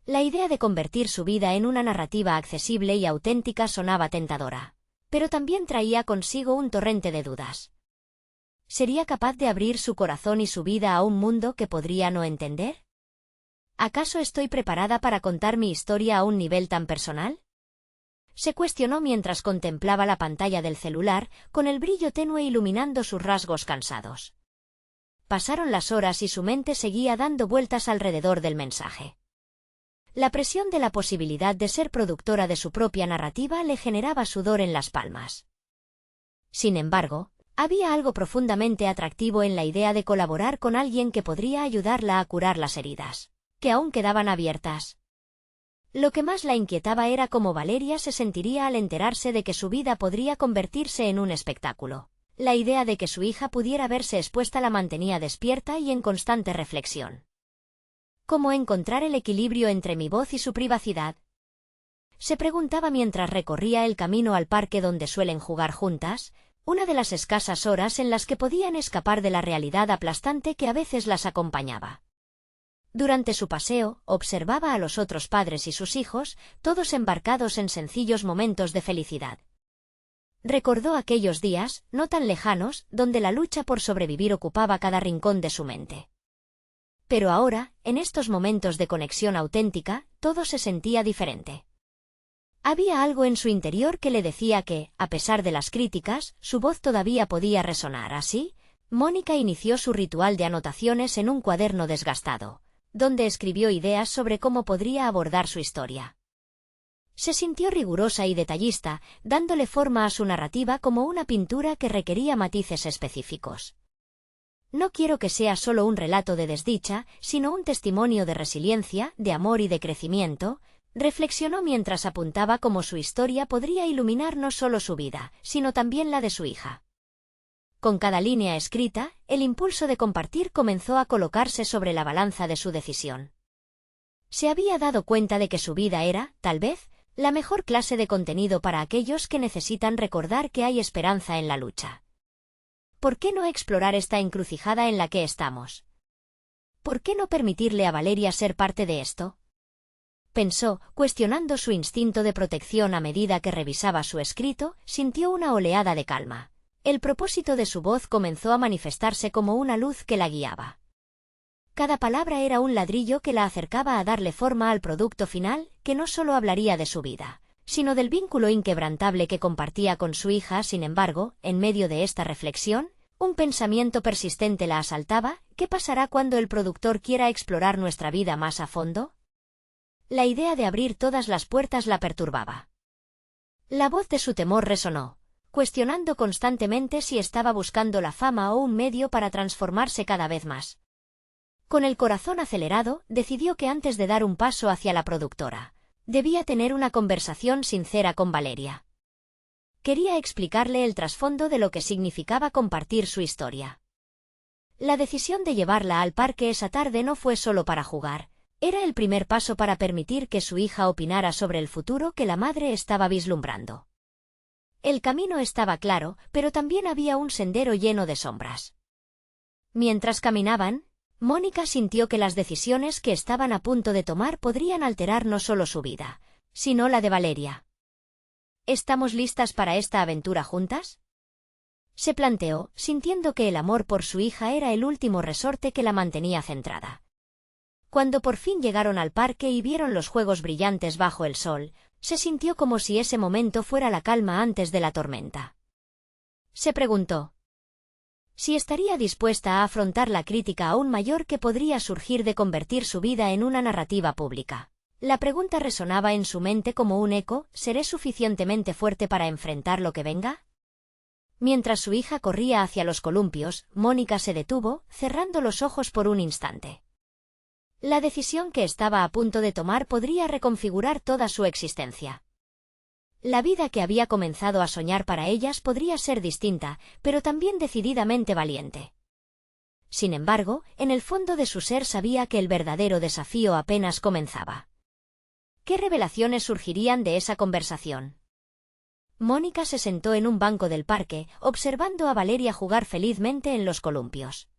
La idea de convertir su vida en una narrativa accesible y auténtica sonaba tentadora, pero también traía consigo un torrente de dudas. ¿Sería capaz de abrir su corazón y su vida a un mundo que podría no entender? ¿Acaso estoy preparada para contar mi historia a un nivel tan personal?, se cuestionó mientras contemplaba la pantalla del celular, con el brillo tenue iluminando sus rasgos cansados. Pasaron las horas y su mente seguía dando vueltas alrededor del mensaje. La presión de la posibilidad de ser productora de su propia narrativa le generaba sudor en las palmas. Sin embargo, había algo profundamente atractivo en la idea de colaborar con alguien que podría ayudarla a curar las heridas, que aún quedaban abiertas. Lo que más la inquietaba era cómo Valeria se sentiría al enterarse de que su vida podría convertirse en un espectáculo. La idea de que su hija pudiera verse expuesta la mantenía despierta y en constante reflexión. ¿Cómo encontrar el equilibrio entre mi voz y su privacidad?, se preguntaba mientras recorría el camino al parque donde suelen jugar juntas, una de las escasas horas en las que podían escapar de la realidad aplastante que a veces las acompañaba. Durante su paseo, observaba a los otros padres y sus hijos, todos embarcados en sencillos momentos de felicidad. Recordó aquellos días, no tan lejanos, donde la lucha por sobrevivir ocupaba cada rincón de su mente. Pero ahora, en estos momentos de conexión auténtica, todo se sentía diferente. Había algo en su interior que le decía que, a pesar de las críticas, su voz todavía podía resonar. Así, Mónica inició su ritual de anotaciones en un cuaderno desgastado, donde escribió ideas sobre cómo podría abordar su historia. Se sintió rigurosa y detallista, dándole forma a su narrativa como una pintura que requería matices específicos. No quiero que sea solo un relato de desdicha, sino un testimonio de resiliencia, de amor y de crecimiento, reflexionó mientras apuntaba cómo su historia podría iluminar no solo su vida, sino también la de su hija. Con cada línea escrita, el impulso de compartir comenzó a colocarse sobre la balanza de su decisión. Se había dado cuenta de que su vida era, tal vez, la mejor clase de contenido para aquellos que necesitan recordar que hay esperanza en la lucha. ¿Por qué no explorar esta encrucijada en la que estamos? ¿Por qué no permitirle a Valeria ser parte de esto? Pensó, cuestionando su instinto de protección a medida que revisaba su escrito, sintió una oleada de calma. El propósito de su voz comenzó a manifestarse como una luz que la guiaba. Cada palabra era un ladrillo que la acercaba a darle forma al producto final, que no solo hablaría de su vida, sino del vínculo inquebrantable que compartía con su hija. Sin embargo, en medio de esta reflexión, un pensamiento persistente la asaltaba: ¿qué pasará cuando el productor quiera explorar nuestra vida más a fondo? La idea de abrir todas las puertas la perturbaba. La voz de su temor resonó, cuestionando constantemente si estaba buscando la fama o un medio para transformarse cada vez más. Con el corazón acelerado, decidió que antes de dar un paso hacia la productora, debía tener una conversación sincera con Valeria. Quería explicarle el trasfondo de lo que significaba compartir su historia. La decisión de llevarla al parque esa tarde no fue solo para jugar, era el primer paso para permitir que su hija opinara sobre el futuro que la madre estaba vislumbrando. El camino estaba claro, pero también había un sendero lleno de sombras. Mientras caminaban, Mónica sintió que las decisiones que estaban a punto de tomar podrían alterar no solo su vida, sino la de Valeria. ¿Estamos listas para esta aventura juntas? Se planteó, sintiendo que el amor por su hija era el último resorte que la mantenía centrada. Cuando por fin llegaron al parque y vieron los juegos brillantes bajo el sol, se sintió como si ese momento fuera la calma antes de la tormenta. Se preguntó si estaría dispuesta a afrontar la crítica aún mayor que podría surgir de convertir su vida en una narrativa pública. La pregunta resonaba en su mente como un eco: ¿seré suficientemente fuerte para enfrentar lo que venga? Mientras su hija corría hacia los columpios, Mónica se detuvo, cerrando los ojos por un instante. La decisión que estaba a punto de tomar podría reconfigurar toda su existencia. La vida que había comenzado a soñar para ellas podría ser distinta, pero también decididamente valiente. Sin embargo, en el fondo de su ser sabía que el verdadero desafío apenas comenzaba. ¿Qué revelaciones surgirían de esa conversación? Mónica se sentó en un banco del parque, observando a Valeria jugar felizmente en los columpios.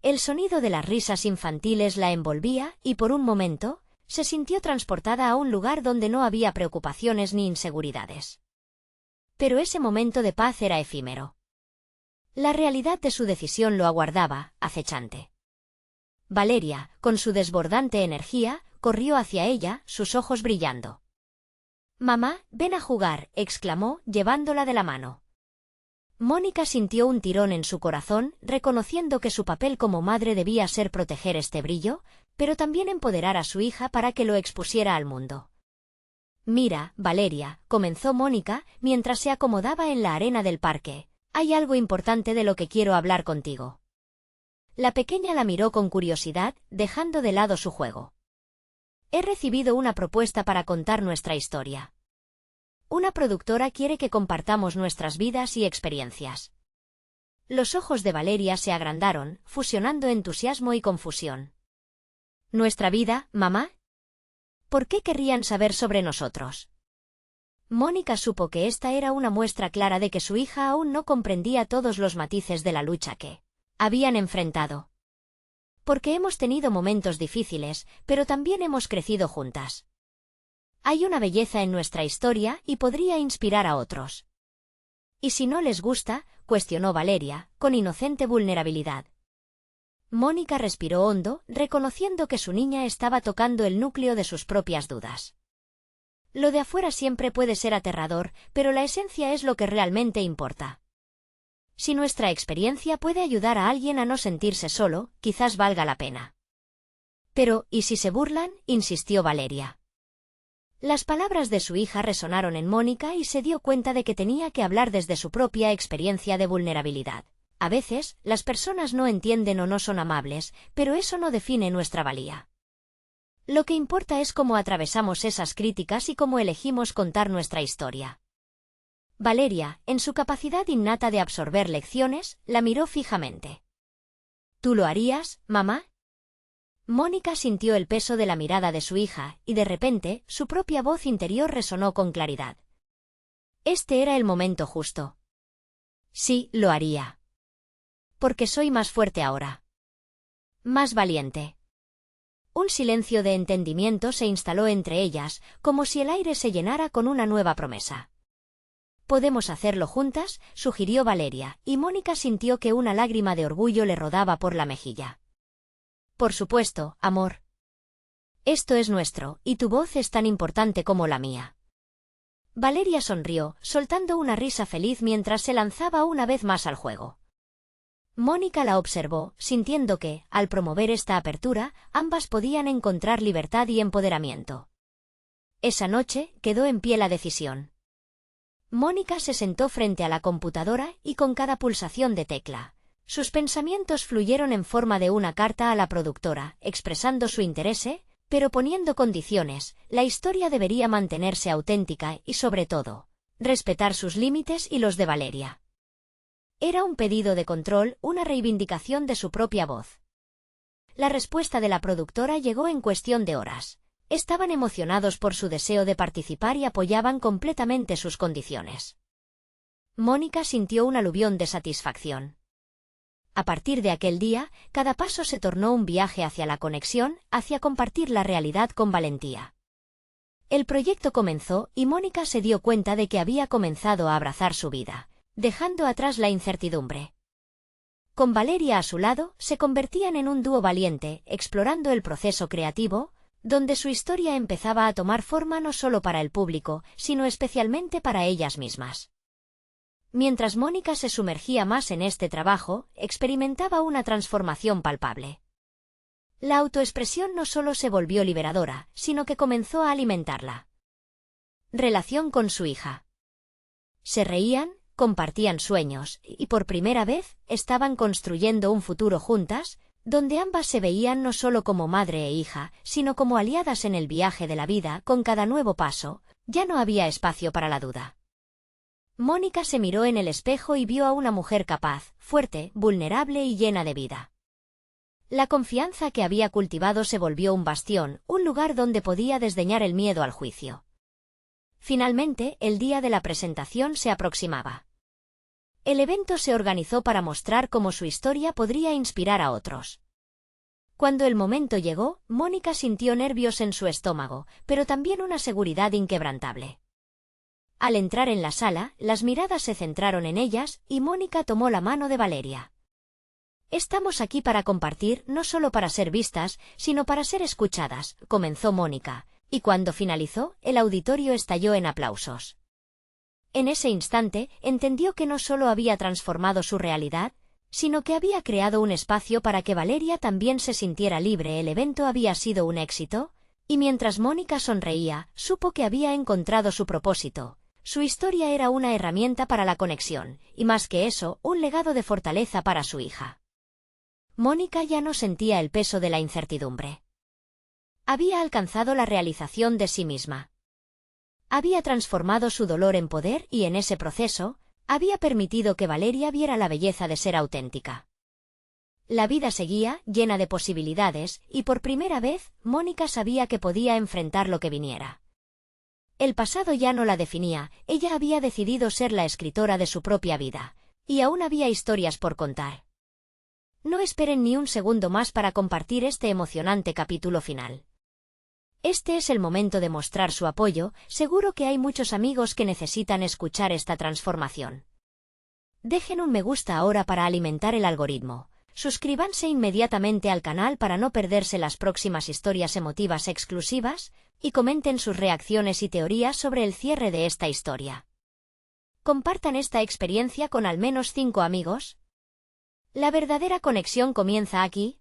El sonido de las risas infantiles la envolvía, y por un momento, se sintió transportada a un lugar donde no había preocupaciones ni inseguridades. Pero ese momento de paz era efímero. La realidad de su decisión lo aguardaba, acechante. Valeria, con su desbordante energía, corrió hacia ella, sus ojos brillando. «Mamá, ven a jugar», exclamó, llevándola de la mano. Mónica sintió un tirón en su corazón, reconociendo que su papel como madre debía ser proteger este brillo, pero también empoderar a su hija para que lo expusiera al mundo. «Mira, Valeria», comenzó Mónica, mientras se acomodaba en la arena del parque, «hay algo importante de lo que quiero hablar contigo». La pequeña la miró con curiosidad, dejando de lado su juego. «He recibido una propuesta para contar nuestra historia. Una productora quiere que compartamos nuestras vidas y experiencias». Los ojos de Valeria se agrandaron, fusionando entusiasmo y confusión. «¿Nuestra vida, mamá? ¿Por qué querrían saber sobre nosotros?» Mónica supo que esta era una muestra clara de que su hija aún no comprendía todos los matices de la lucha que habían enfrentado. «Porque hemos tenido momentos difíciles, pero también hemos crecido juntas. Hay una belleza en nuestra historia y podría inspirar a otros». «¿Y si no les gusta?», cuestionó Valeria, con inocente vulnerabilidad. Mónica respiró hondo, reconociendo que su niña estaba tocando el núcleo de sus propias dudas. «Lo de afuera siempre puede ser aterrador, pero la esencia es lo que realmente importa. Si nuestra experiencia puede ayudar a alguien a no sentirse solo, quizás valga la pena». Pero, ¿y si se burlan?, insistió Valeria. Las palabras de su hija resonaron en Mónica y se dio cuenta de que tenía que hablar desde su propia experiencia de vulnerabilidad. A veces, las personas no entienden o no son amables, pero eso no define nuestra valía. Lo que importa es cómo atravesamos esas críticas y cómo elegimos contar nuestra historia. Valeria, en su capacidad innata de absorber lecciones, la miró fijamente. ¿Tú lo harías, mamá? Mónica sintió el peso de la mirada de su hija, y de repente, su propia voz interior resonó con claridad. Este era el momento justo. Sí, lo haría. Porque soy más fuerte ahora. Más valiente. Un silencio de entendimiento se instaló entre ellas, como si el aire se llenara con una nueva promesa. «Podemos hacerlo juntas», sugirió Valeria, y Mónica sintió que una lágrima de orgullo le rodaba por la mejilla. «Por supuesto, amor. Esto es nuestro, y tu voz es tan importante como la mía». Valeria sonrió, soltando una risa feliz mientras se lanzaba una vez más al juego. Mónica la observó, sintiendo que, al promover esta apertura, ambas podían encontrar libertad y empoderamiento. Esa noche, quedó en pie la decisión. Mónica se sentó frente a la computadora y con cada pulsación de tecla, sus pensamientos fluyeron en forma de una carta a la productora, expresando su interés, pero poniendo condiciones. La historia debería mantenerse auténtica y, sobre todo, respetar sus límites y los de Valeria. Era un pedido de control, una reivindicación de su propia voz. La respuesta de la productora llegó en cuestión de horas. Estaban emocionados por su deseo de participar y apoyaban completamente sus condiciones. Mónica sintió un aluvión de satisfacción. A partir de aquel día, cada paso se tornó un viaje hacia la conexión, hacia compartir la realidad con valentía. El proyecto comenzó y Mónica se dio cuenta de que había comenzado a abrazar su vida, dejando atrás la incertidumbre. Con Valeria a su lado, se convertían en un dúo valiente, explorando el proceso creativo, donde su historia empezaba a tomar forma no solo para el público, sino especialmente para ellas mismas. Mientras Mónica se sumergía más en este trabajo, experimentaba una transformación palpable. La autoexpresión no solo se volvió liberadora, sino que comenzó a alimentarla. Relación con su hija. Se reían, compartían sueños, y por primera vez, estaban construyendo un futuro juntas, donde ambas se veían no solo como madre e hija, sino como aliadas en el viaje de la vida. Con cada nuevo paso, ya no había espacio para la duda. Mónica se miró en el espejo y vio a una mujer capaz, fuerte, vulnerable y llena de vida. La confianza que había cultivado se volvió un bastión, un lugar donde podía desdeñar el miedo al juicio. Finalmente, el día de la presentación se aproximaba. El evento se organizó para mostrar cómo su historia podría inspirar a otros. Cuando el momento llegó, Mónica sintió nervios en su estómago, pero también una seguridad inquebrantable. Al entrar en la sala, las miradas se centraron en ellas, y Mónica tomó la mano de Valeria. «Estamos aquí para compartir, no solo para ser vistas, sino para ser escuchadas», comenzó Mónica, y cuando finalizó, el auditorio estalló en aplausos. En ese instante, entendió que no solo había transformado su realidad, sino que había creado un espacio para que Valeria también se sintiera libre. El evento había sido un éxito, y mientras Mónica sonreía, supo que había encontrado su propósito. Su historia era una herramienta para la conexión, y más que eso, un legado de fortaleza para su hija. Mónica ya no sentía el peso de la incertidumbre. Había alcanzado la realización de sí misma. Había transformado su dolor en poder y en ese proceso, había permitido que Valeria viera la belleza de ser auténtica. La vida seguía, llena de posibilidades, y por primera vez, Mónica sabía que podía enfrentar lo que viniera. El pasado ya no la definía, ella había decidido ser la escritora de su propia vida, y aún había historias por contar. No esperen ni un segundo más para compartir este emocionante capítulo final. Este es el momento de mostrar su apoyo, seguro que hay muchos amigos que necesitan escuchar esta transformación. Dejen un me gusta ahora para alimentar el algoritmo. Suscríbanse inmediatamente al canal para no perderse las próximas historias emotivas exclusivas, y comenten sus reacciones y teorías sobre el cierre de esta historia. Compartan esta experiencia con al menos 5 amigos. La verdadera conexión comienza aquí.